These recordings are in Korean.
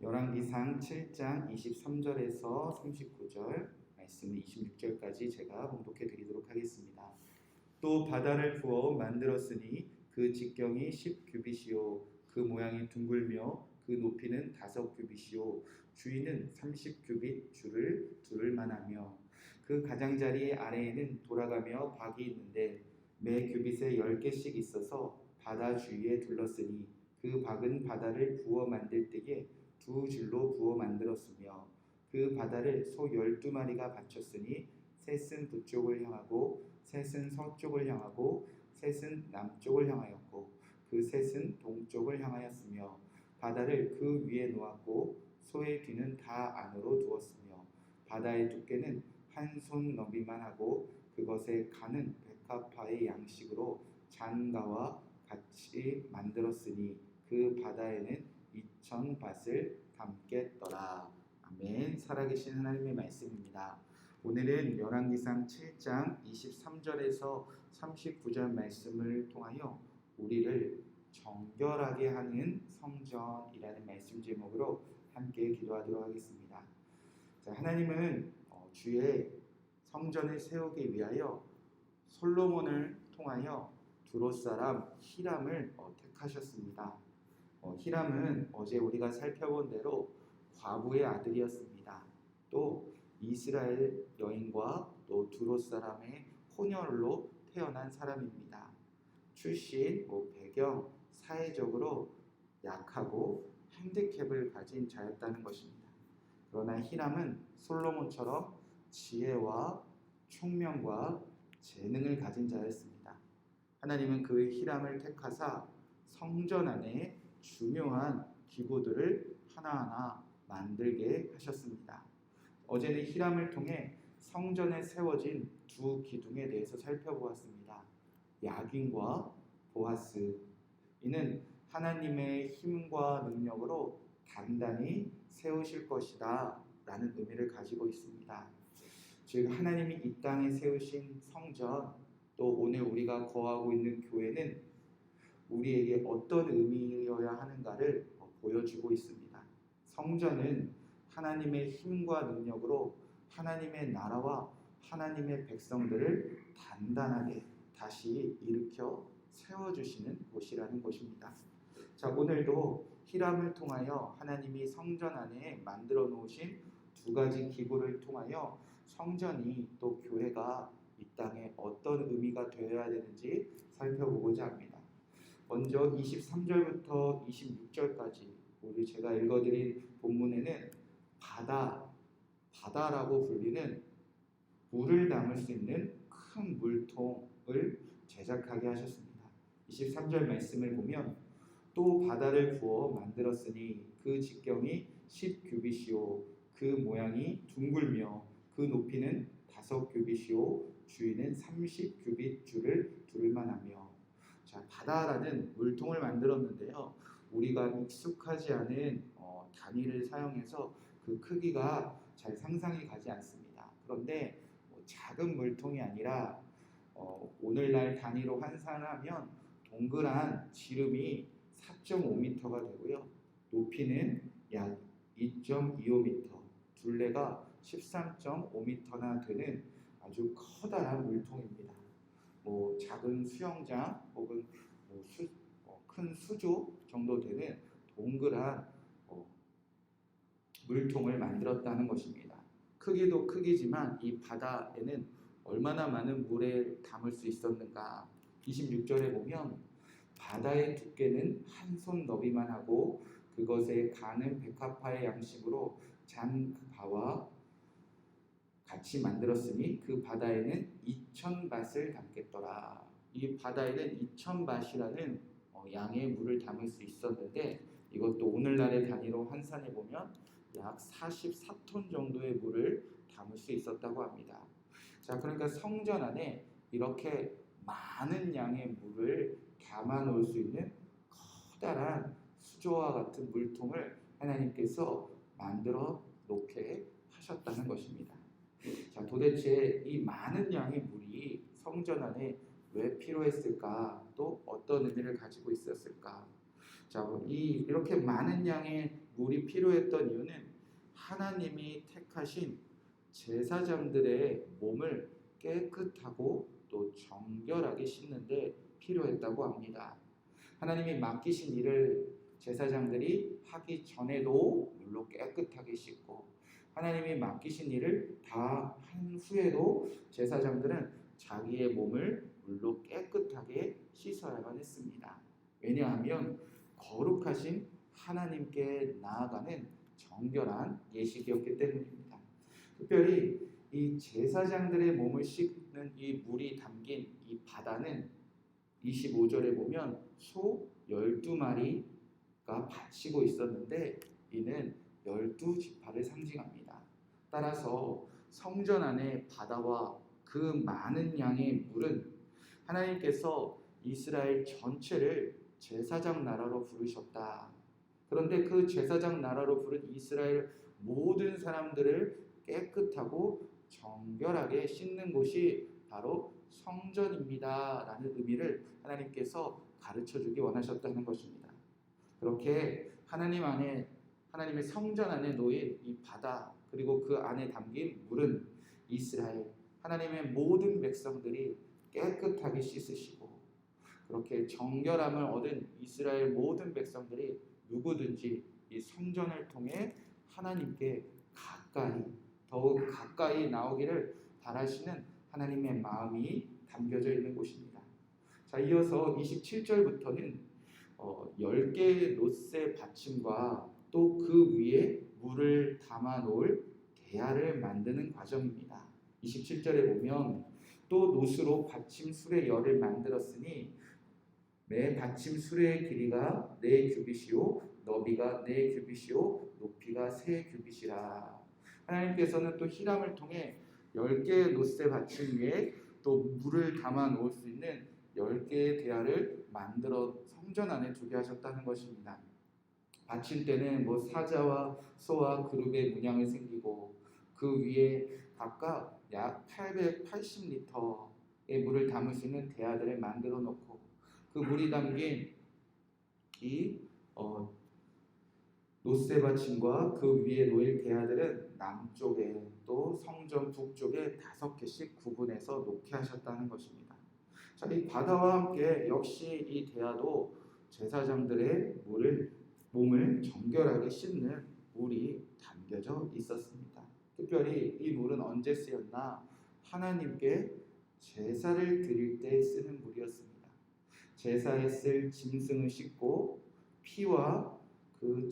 열왕기상 7장 23절에서 39절 말씀 26절까지 제가 봉독해 드리도록 하겠습니다. 또 바다를 부어 만들었으니 그 직경이 10규빗이요 그 모양이 둥글며 그 높이는 5규빗이요 주위는 30규빗 줄을 두를 만하며 그 가장자리 아래에는 돌아가며 박이 있는데 매 규빗에 10개씩 있어서 바다 주위에 둘렀으니 그 박은 바다를 부어 만들 때에 2줄로 부어 만들었으며 그 바다를 소 12마리가 바쳤으니 셋은 북쪽을 향하고 셋은 서쪽을 향하고 셋은 남쪽을 향하였고 그 셋은 동쪽을 향하였으며 바다를 그 위에 놓았고 소의 뒤는 다 안으로 두었으며 바다의 두께는 한 손 너비만 하고 그것에 가는 백합화의 양식으로 잔가와 같이 만들었으니 그 바다에는 2000밭을 담겠더라. 아멘. 살아계신 하나님의 말씀입니다. 오늘은 열왕기상 7장 23절에서 39절 말씀을 통하여 우리를 정결하게 하는 성전이라는 말씀 제목으로 함께 기도하도록 하겠습니다. 자, 하나님은 주의 성전을 세우기 위하여 솔로몬을 통하여 두롯 사람 히람을 택하셨습니다. 히람은 어제 우리가 살펴본 대로 과부의 아들이었습니다. 또 이스라엘 여인과 또 두롯 사람의 혼혈로 태어난 사람입니다. 출신, 배경, 사회적으로 약하고 핸디캡을 가진 자였다는 것입니다. 그러나 히람은 솔로몬처럼 지혜와 총명과 재능을 가진 자였습니다. 하나님은 그 히람을 택하사 성전 안에 중요한 기구들을 하나하나 만들게 하셨습니다. 어제는 히람을 통해 성전에 세워진 두 기둥에 대해서 살펴보았습니다. 야긴과 보아스. 이는 하나님의 힘과 능력으로 단단히 세우실 것이다 라는 의미를 가지고 있습니다. 즉 하나님이 이 땅에 세우신 성전, 또 오늘 우리가 거하고 있는 교회는 우리에게 어떤 의미여야 하는가를 보여주고 있습니다. 성전은 하나님의 힘과 능력으로 하나님의 나라와 하나님의 백성들을 단단하게 다시 일으켜 세워주시는 곳이라는 것입니다. 자, 오늘도 히람을 통하여 하나님이 성전 안에 만들어 놓으신 두 가지 기구를 통하여 성전이 또 교회가 이 땅에 어떤 의미가 되어야 되는지 살펴보고자 합니다. 먼저 23절부터 26절까지 우리 제가 읽어드린 본문에는 바다라고 불리는 물을 담을 수 있는 큰 물통을 제작하게 하셨습니다. 23절 말씀을 보면 또 바다를 부어 만들었으니 그 직경이 10규빗이요 그 모양이 둥글며 그 높이는 5규빗이요 주위는 30규빗 줄을 두를 만하며. 자, 바다라는 물통을 만들었는데요. 우리가 익숙하지 않은 단위를 사용해서 그 크기가 잘 상상이 가지 않습니다. 그런데 작은 물통이 아니라 오늘날 단위로 환산하면 동그란 지름이 4.5m가 되고요. 높이는 약 2.25m, 둘레가 13.5m나 되는 아주 커다란 물통입니다. 작은 수영장 혹은 큰 수조 정도 되는 동그란 물통을 만들었다는 것입니다. 크기도 크기지만 이 바다에는 얼마나 많은 물에 담을 수 있었는가. 26절에 보면 바다의 두께는 한 손 너비만 하고 그것에 가는 백합화의 양식으로 잔가와 같이 만들었으니 그 바다에는 2000밭을 담겠더라. 이 바다에는 2000밭이라는 양의 물을 담을 수 있었는데 이것도 오늘날의 단위로 환산해 보면 약 44톤 정도의 물을 담을 수 있었다고 합니다. 자, 그러니까 성전 안에 이렇게 많은 양의 물을 담아 놓을 수 있는 커다란 수조와 같은 물통을 하나님께서 만들어 놓게 하셨다는 것입니다. 자, 도대체 이 많은 양의 물이 성전 안에 왜 필요했을까? 또 어떤 의미를 가지고 있었을까? 자, 이렇게 많은 양의 물이 필요했던 이유는 하나님이 택하신 제사장들의 몸을 깨끗하고 또 정결하게 씻는데 필요했다고 합니다. 하나님이 맡기신 일을 제사장들이 하기 전에도 물로 깨끗하게 씻고, 하나님이 맡기신 일을 다 한 후에도 제사장들은 자기의 몸을 물로 깨끗하게 씻어야만 했습니다. 왜냐하면 거룩하신 하나님께 나아가는 정결한 예식이었기 때문입니다. 특별히 이 제사장들의 몸을 씻는 이 물이 담긴 이 바다는 25절에 보면 소 12마리가 바치고 있었는데 이는 12지파를 상징합니다. 따라서 성전 안의 바다와 그 많은 양의 물은 하나님께서 이스라엘 전체를 제사장 나라로 부르셨다. 그런데 그 제사장 나라로 부른 이스라엘 모든 사람들을 깨끗하고 정결하게 씻는 곳이 바로 성전입니다 라는 의미를 하나님께서 가르쳐주기 원하셨다는 것입니다. 그렇게 하나님의 성전 안에 놓인 이 바다 그리고 그 안에 담긴 물은 이스라엘 하나님의 모든 백성들이 깨끗하게 씻으시고, 그렇게 정결함을 얻은 이스라엘 모든 백성들이 누구든지 이 성전을 통해 하나님께 더욱 가까이 나오기를 바라시는 하나님의 마음이 담겨져 있는 곳입니다. 자, 이어서 27절부터는 10개의 롯새 받침과 또 그 위에 물을 담아 놓을 대야를 만드는 과정입니다. 27절에 보면 또 놋으로 받침 수레 열을 만들었으니 매 받침 수레의 길이가 4규빗이요 너비가 4규빗이요 높이가 3규빗이라. 하나님께서는 또 히람을 통해 10개의 놋새 받침 위에 또 물을 담아 놓을 수 있는 10개의 대야를 만들어 성전 안에 두게 하셨다는 것입니다. 받침대는 사자와 소와 그룹의 문양을 생기고 그 위에 각각 약 880리터의 물을 담을 수 있는 대야들을 만들어 놓고, 그 물이 담긴 이 놋새 받침과 그 위에 놓일 대야들은 남쪽에 또 성전 북쪽에 5개씩 구분해서 놓게 하셨다는 것입니다. 자, 이 바다와 함께 역시 이 대야도 제사장들의 몸을 정결하게 씻는 물이 담겨져 있었습니다. 특별히 이 물은 언제 쓰였나? 하나님께 제사를 드릴 때 쓰는 물이었습니다. 제사에 쓸 짐승을 씻고 피와 그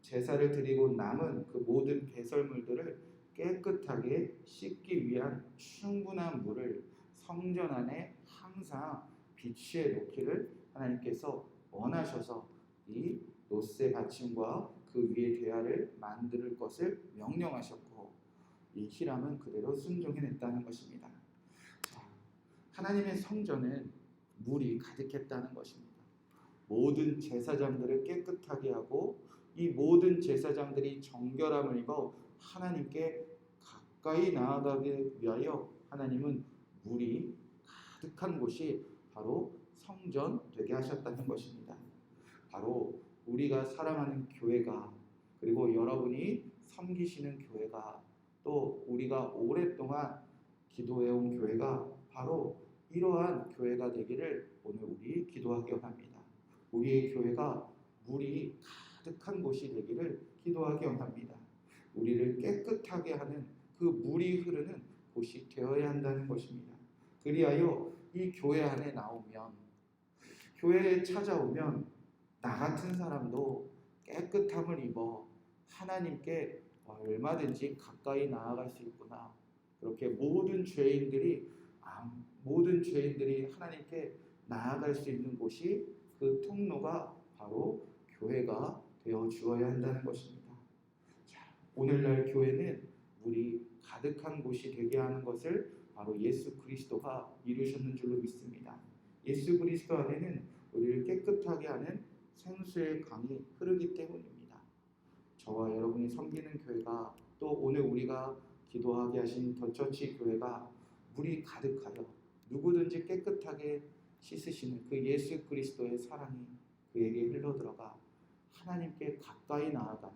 제사를 드리고 남은 그 모든 배설물들을 깨끗하게 씻기 위한 충분한 물을 성전 안에 항상 비치해 놓기를 하나님께서 원하셔서 이 롯새 받침과 그 위에 대야를 만들 것을 명령하셨고, 이 히람은 그대로 순종해냈다는 것입니다. 자, 하나님의 성전은 물이 가득했다는 것입니다. 모든 제사장들을 깨끗하게 하고 이 모든 제사장들이 정결함을 입어 하나님께 가까이 나아가기 위하여 하나님은 물이 가득한 곳이 바로 성전 되게 하셨다는 것입니다. 바로 우리가 사랑하는 교회가, 그리고 여러분이 섬기시는 교회가, 또 우리가 오랫동안 기도해온 교회가 바로 이러한 교회가 되기를 오늘 우리 기도하기 원합니다. 우리의 교회가 물이 가득한 곳이 되기를 기도하기 원합니다. 우리를 깨끗하게 하는 그 물이 흐르는 곳이 되어야 한다는 것입니다. 그리하여 이 교회 안에 나오면, 교회에 찾아오면 나 같은 사람도 깨끗함을 입어 하나님께 얼마든지 가까이 나아갈 수 있구나. 그렇게 모든 죄인들이 하나님께 나아갈 수 있는 곳이, 그 통로가 바로 교회가 되어 주어야 한다는 것입니다. 자, 오늘날 교회는 물이 가득한 곳이 되게 하는 것을 바로 예수 그리스도가 이루셨는 줄로 믿습니다. 예수 그리스도 안에는 우리를 깨끗하게 하는 생수의 강이 흐르기 때문입니다. 저와 여러분이 섬기는 교회가, 또 오늘 우리가 기도하게 하신 더처치 교회가 물이 가득하여 누구든지 깨끗하게 씻으시는 그 예수 그리스도의 사랑이 그에게 흘러들어가 하나님께 가까이 나아가는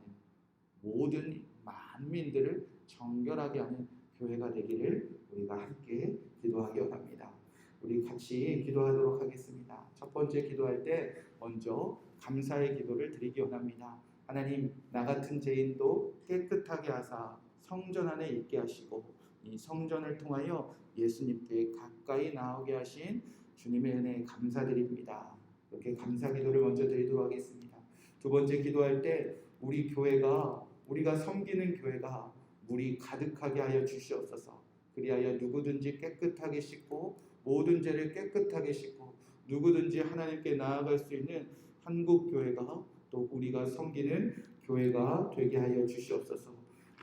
모든 만민들을 정결하게 하는 교회가 되기를 우리가 함께 기도하기 원합니다. 우리 같이 기도하도록 하겠습니다. 첫 번째 기도할 때 먼저 감사의 기도를 드리기 원합니다. 하나님, 나 같은 죄인도 깨끗하게 하사 성전 안에 있게 하시고 이 성전을 통하여 예수님께 가까이 나오게 하신 주님의 은혜에 감사드립니다. 이렇게 감사 기도를 먼저 드리도록 하겠습니다. 두 번째 기도할 때 우리 교회가, 우리가 섬기는 교회가 물이 가득하게 하여 주시옵소서. 그리하여 누구든지 깨끗하게 씻고 모든 죄를 깨끗하게 씻고 누구든지 하나님께 나아갈 수 있는 한국 교회가, 또 우리가 섬기는 교회가 되게 하여 주시옵소서.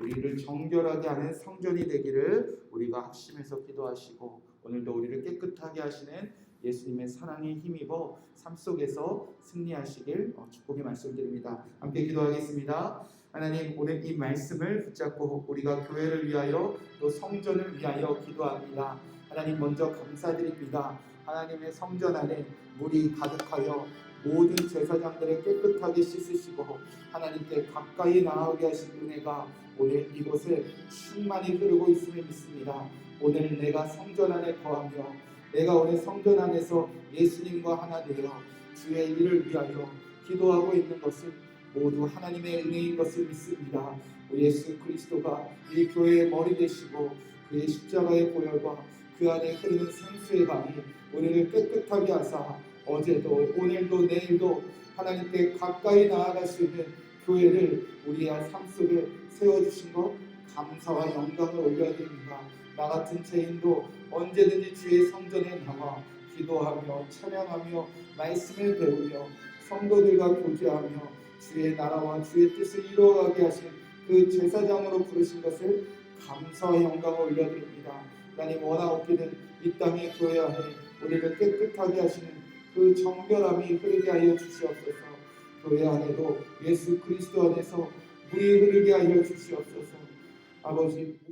우리를 정결하게 하는 성전이 되기를 우리가 합심해서 기도하시고, 오늘도 우리를 깨끗하게 하시는 예수님의 사랑에 힘입어 삶 속에서 승리하시길 축복의 말씀드립니다. 함께 기도하겠습니다. 하나님, 오늘 이 말씀을 붙잡고 우리가 교회를 위하여 또 성전을 위하여 기도합니다. 하나님, 먼저 감사드립니다. 하나님의 성전 안에 물이 가득하여 모든 제사장들을 깨끗하게 씻으시고 하나님께 가까이 나아오게 하신 은혜가 오늘 이곳에 충만히 흐르고 있음을 믿습니다. 오늘 내가 성전 안에 거하며 내가 오늘 성전 안에서 예수님과 하나 되어 주의 일을 위하여 기도하고 있는 것은 모두 하나님의 은혜인 것을 믿습니다. 예수 그리스도가 이 교회의 머리 되시고 그의 십자가의 보혈과 그 안에 흐르는 생수의 강이 우리를 깨끗하게 하사 어제도 오늘도 내일도 하나님께 가까이 나아갈 수 있는 교회를 우리의 삶 속에 세워주신 것 감사와 영광을 올려드립니다. 나 같은 죄인도 언제든지 주의 성전에 나와 기도하며 찬양하며 말씀을 배우며 성도들과 교제하며 주의 나라와 주의 뜻을 이루어가게 하신 그 제사장으로 부르신 것을 감사와 영광을 올려드립니다. 하나님, 원하옵기는 이 땅의 교회 안에 우리를 깨끗하게 하시는 그 정결함이 흐르게 하여 주시옵소서. 교회 안에도 예수 그리스도 안에서 물이 흐르게 하여 주시옵소서. 아버지,